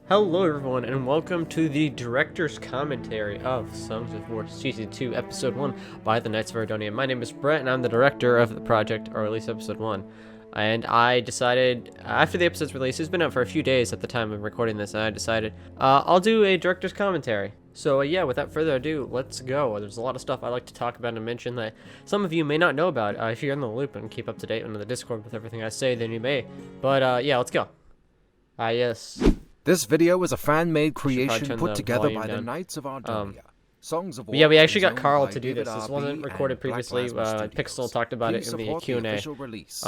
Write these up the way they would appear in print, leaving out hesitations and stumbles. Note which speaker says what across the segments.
Speaker 1: Hello everyone, and welcome to the director's commentary of Songs of War Season 2, Episode 1 by the Knights of Ardonia. My name is Brett, and I'm the director of the project, or at least Episode 1. And I decided, after the episode's release, it's been out for a few days at the time of recording this, and I decided I'll do a director's commentary. So yeah, without further ado, let's go. There's a lot of stuff I like to talk about and mention that some of you may not know about. If you're in the loop and keep up to date on the Discord with everything I say, then you may. But yeah, let's go. Yes.
Speaker 2: This video is a fan-made creation put together by the
Speaker 1: down.
Speaker 2: Knights of Ardonia. Songs of War.
Speaker 1: Yeah, we actually got
Speaker 2: is owned
Speaker 1: Carl
Speaker 2: by
Speaker 1: to do this. This
Speaker 2: David
Speaker 1: wasn't
Speaker 2: RB
Speaker 1: recorded
Speaker 2: and
Speaker 1: previously.
Speaker 2: Black Plasma
Speaker 1: Pixel
Speaker 2: Studios.
Speaker 1: talked about
Speaker 2: Please
Speaker 1: it in the
Speaker 2: support
Speaker 1: Q&A
Speaker 2: official release.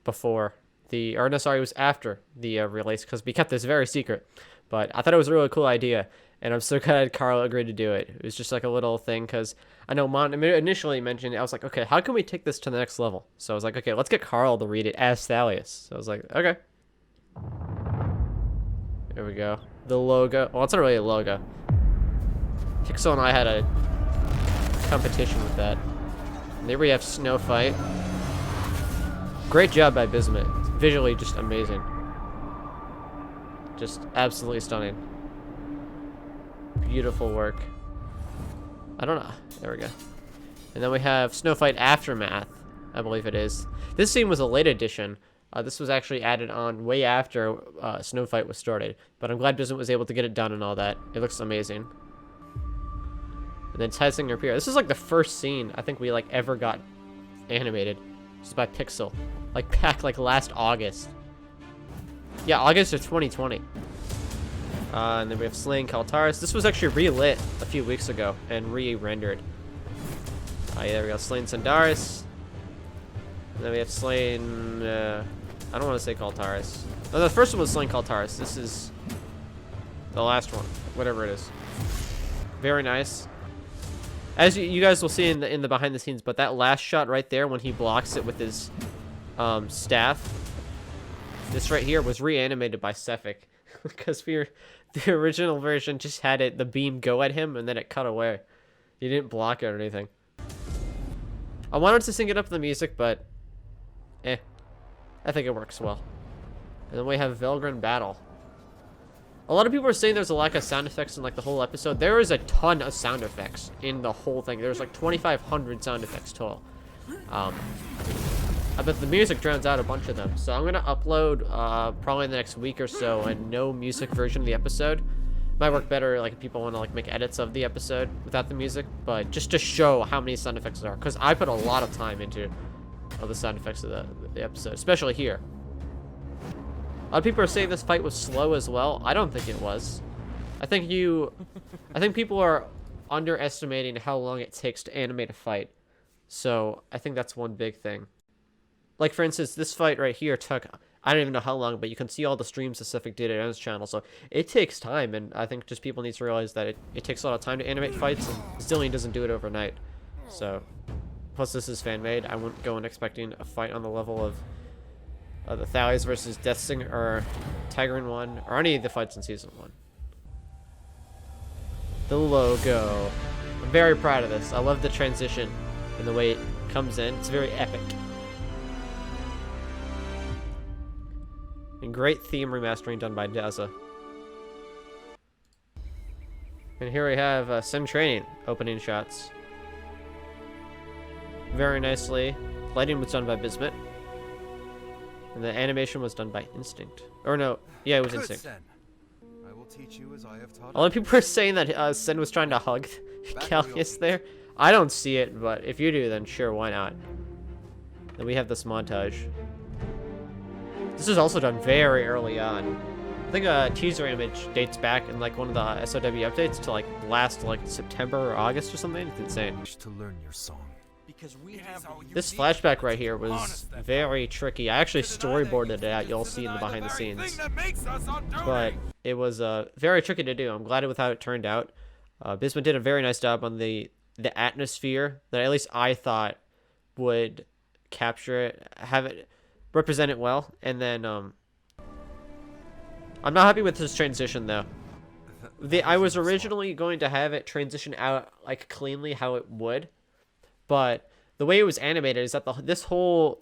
Speaker 1: before the, or no, sorry, it was after the release, because we kept this very secret. But I thought it was a really cool idea, and I'm so glad Carl agreed to do it. It was just like a little thing, because I know Mon initially mentioned it. I was like, okay, how can we take this to the next level? So I was like, okay, let's get Carl to read it as Thalius. So I was like, okay. There we go. The logo. Well, it's not really a logo. Pixel and I had a competition with that. And there we have Snow Fight. Great job by Bismuth. Visually just amazing. Just absolutely stunning. Beautiful work. I don't know. There we go. And then we have Snow Fight Aftermath, I believe it is. This scene was a late addition. This was actually added on way after Snow Fight was started. But I'm glad Bismuth was able to get it done and all that. It looks amazing. And then Testing Her Pier. This is like the first scene I think we like ever got animated. This is by Pixel. Like back like last August. Yeah, August of 2020. And then we have Slaying Kaltaris. This was actually relit a few weeks ago and re-rendered. Yeah, there we go. Slaying Sandaris. And then we have Slaying... I don't want to say Kaltaris. No, the first one was Slaying Kaltaris. This is the last one. Whatever it is. Very nice. As you guys will see in the behind the scenes, but that last shot right there when he blocks it with his staff, this right here was reanimated by Cephik because the original version just had the beam go at him and then it cut away. He didn't block it or anything. I wanted to sync it up with the music, but I think it works well. And then we have Velgrin Battle. A lot of people are saying there's a lack of sound effects in like the whole episode. There is a ton of sound effects in the whole thing. There's like 2,500 sound effects total. I bet the music drowns out a bunch of them. So I'm gonna upload probably in the next week or so a no music version of the episode. Might work better like if people want to like make edits of the episode without the music, but just to show how many sound effects there are, because I put a lot of time into the sound effects of the episode, especially here. A lot of people are saying this fight was slow as well. I don't think it was. I think people are underestimating how long it takes to animate a fight. So I think that's one big thing. Like for instance, this fight right here took, I don't even know how long, but you can see all the streams Pacific did it on his channel. So it takes time, and I think just people need to realize that it takes a lot of time to animate fights, and Zillion doesn't do it overnight. So, plus this is fan-made. I wouldn't go in expecting a fight on the level of the Thalius versus Deathsinger or Tigerin 1, or any of the fights in Season 1. The logo. I'm very proud of this. I love the transition and the way it comes in. It's very epic. And great theme remastering done by Daza. And here we have Sim Training opening shots. Very nicely. Lighting was done by Bismuth. And the animation was done by Instinct. Or no, yeah, it was Instinct.
Speaker 2: I will teach you as I have taught.
Speaker 1: A lot of people are saying that Sen was trying to hug Callius there. I don't see it, but if you do, then sure, why not? Then we have this montage. This is also done very early on. I think a teaser image dates back in like one of the SOW updates to like last like September or August or something. It's insane.
Speaker 2: To learn your song.
Speaker 1: This flashback right here was very tricky. I actually storyboarded it out. You'll see in the behind the scenes. But it was very tricky to do. I'm glad with how it turned out. Bismuth did a very nice job on the atmosphere that at least I thought would capture it, have it represent it well. And then I'm not happy with this transition though. I was originally going to have it transition out like cleanly how it would, but the way it was animated is that the whole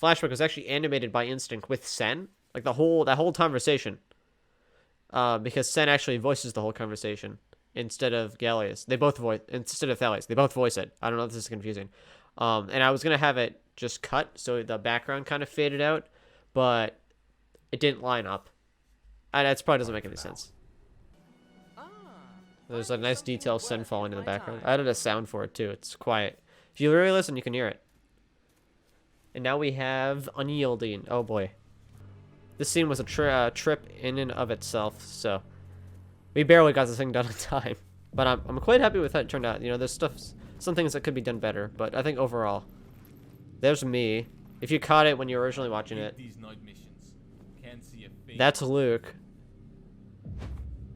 Speaker 1: flashback was actually animated by Instinct with Sen, like that whole conversation. because Sen actually voices the whole conversation instead of Gallius. They both voice instead of Thales. They both voice it. I don't know if this is confusing. And I was gonna have it just cut so the background kind of faded out, but it didn't line up. And that probably doesn't make any sense. There's a nice detail Sen falling in the background. I added a sound for it too. It's quiet. If you really listen, you can hear it. And now we have Unyielding. Oh boy. This scene was a trip in and of itself, so we barely got this thing done in time. But I'm quite happy with how it turned out. You know, there's some things that could be done better, but I think overall, there's me. If you caught it when you were originally watching it, that's Luke.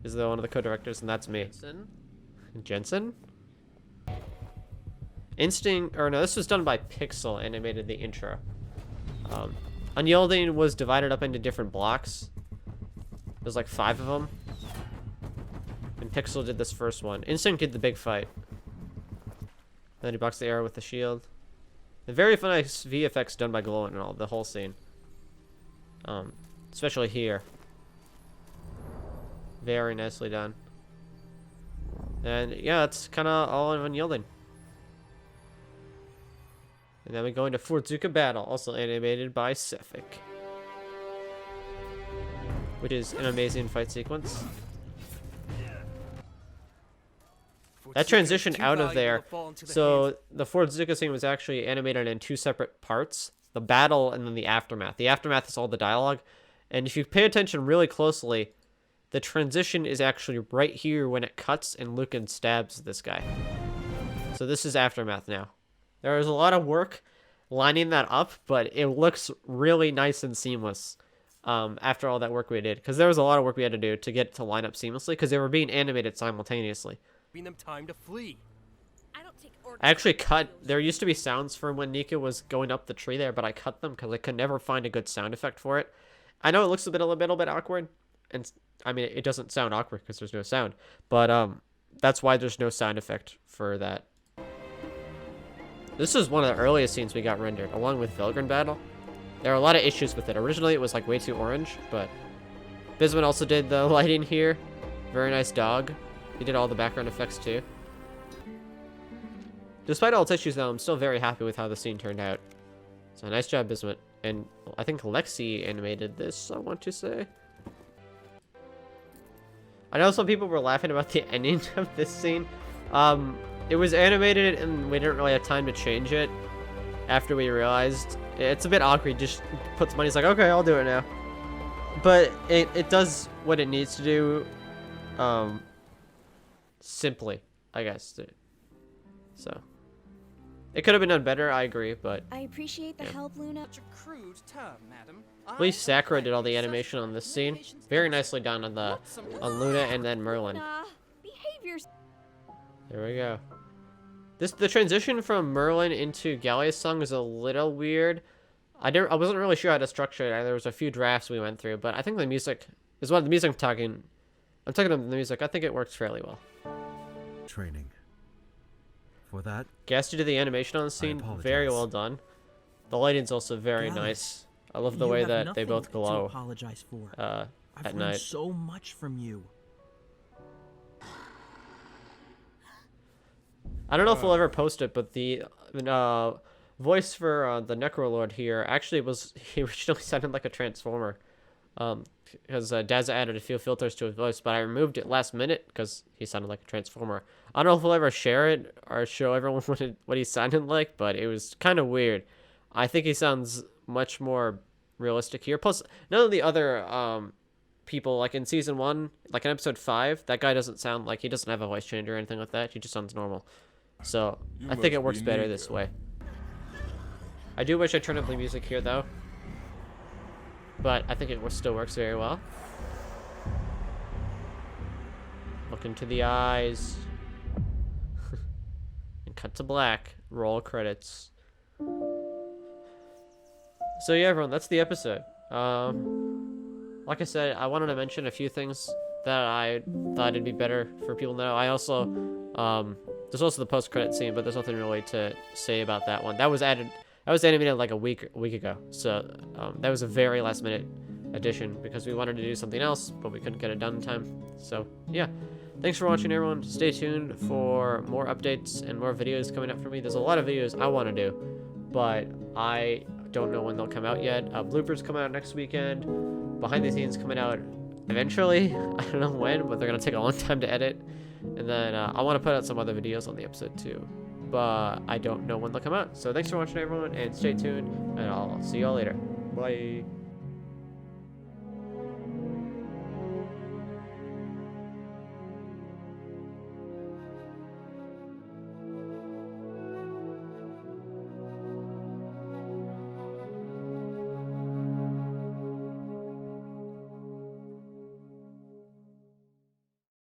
Speaker 1: Is one of the co-directors, and that's me. Jensen? Instinct, or no, this was done by Pixel, animated the intro. Unyielding was divided up into different blocks. There's like 5 of them. And Pixel did this first one. Instinct did the big fight. Then he blocks the arrow with the shield. The very nice VFX done by Glow and all, the whole scene. Especially here. Very nicely done. And yeah, it's kind of all of Unyielding. And then we go into Forzuka Battle, also animated by Cephik. Which is an amazing fight sequence. That transition out of there, so the Forzuka scene was actually animated in 2 separate parts. The battle and then the aftermath. The aftermath is all the dialogue. And if you pay attention really closely, the transition is actually right here when it cuts and Lucan stabs this guy. So this is aftermath now. There was a lot of work lining that up, but it looks really nice and seamless after all that work we did. Because there was a lot of work we had to do to get it to line up seamlessly, because they were being animated simultaneously.
Speaker 3: Them time to flee.
Speaker 1: I actually cut, there used to be sounds for when Nika was going up the tree there, but I cut them because I could never find a good sound effect for it. I know it looks a little bit awkward, and I mean, it doesn't sound awkward because there's no sound, but that's why there's no sound effect for that. This is one of the earliest scenes we got rendered, along with Velgrin Battle. There are a lot of issues with it. Originally, it was like way too orange, but Bisman also did the lighting here. Very nice dog. He did all the background effects too. Despite all its issues, though, I'm still very happy with how the scene turned out. So nice job, Bismuth. And I think Lexi animated this, I want to say. I know some people were laughing about the ending of this scene. It was animated and we didn't really have time to change it after we realized. It's a bit awkward. Just put the money, it's like, okay, I'll do it now. But it does what it needs to do. Simply, I guess. So it could have been done better, I agree, but
Speaker 4: I appreciate the help, Luna.
Speaker 3: Crude term, madam.
Speaker 1: At least Sakura did all the animation on this scene. Very nicely done on Luna and then Merlin.
Speaker 4: Behaviors.
Speaker 1: There we go. The transition from Merlin into Gallia's song is a little weird. I wasn't really sure how to structure it. There was a few drafts we went through, but I think the music is what the music I'm talking about the music. I think it works fairly well.
Speaker 2: Training. For that,
Speaker 1: Gasty did the animation on the scene, very well done. The lighting's also very nice. I love the way that they both glow
Speaker 5: apologize for.
Speaker 1: at
Speaker 5: I've
Speaker 1: night.
Speaker 5: learned so much from you.
Speaker 1: I don't know if we'll ever post it, but the voice for the Necrolord here actually he originally sounded like a Transformer. Because Daz added a few filters to his voice, but I removed it last minute because he sounded like a Transformer. I don't know if we'll ever share it or show everyone what he sounded like, but it was kind of weird. I think he sounds much more realistic here. Plus, none of the other people, like in Season 1, like in Episode 5, that guy doesn't sound like, he doesn't have a voice change or anything like that. He just sounds normal. So, I think it works better this way. I do wish I turned up the music here, though. But I think it still works very well. Look into the eyes. And cut to black. Roll credits. So yeah, everyone, that's the episode. Like I said, I wanted to mention a few things that I thought it'd be better for people to know. I also, there's also the post-credit scene, but there's nothing really to say about that one. That was animated like a week ago. So that was a very last minute edition because we wanted to do something else, but we couldn't get it done in time. So yeah, thanks for watching, everyone. Stay tuned for more updates and more videos coming up for me. There's a lot of videos I want to do, but I don't know when they'll come out yet. Bloopers come out next weekend. Behind the scenes coming out eventually. I don't know when, but they're gonna take a long time to edit. And then I want to put out some other videos on the episode too, but I don't know when they'll come out. So thanks for watching, everyone, and stay tuned, and I'll see y'all later. Bye.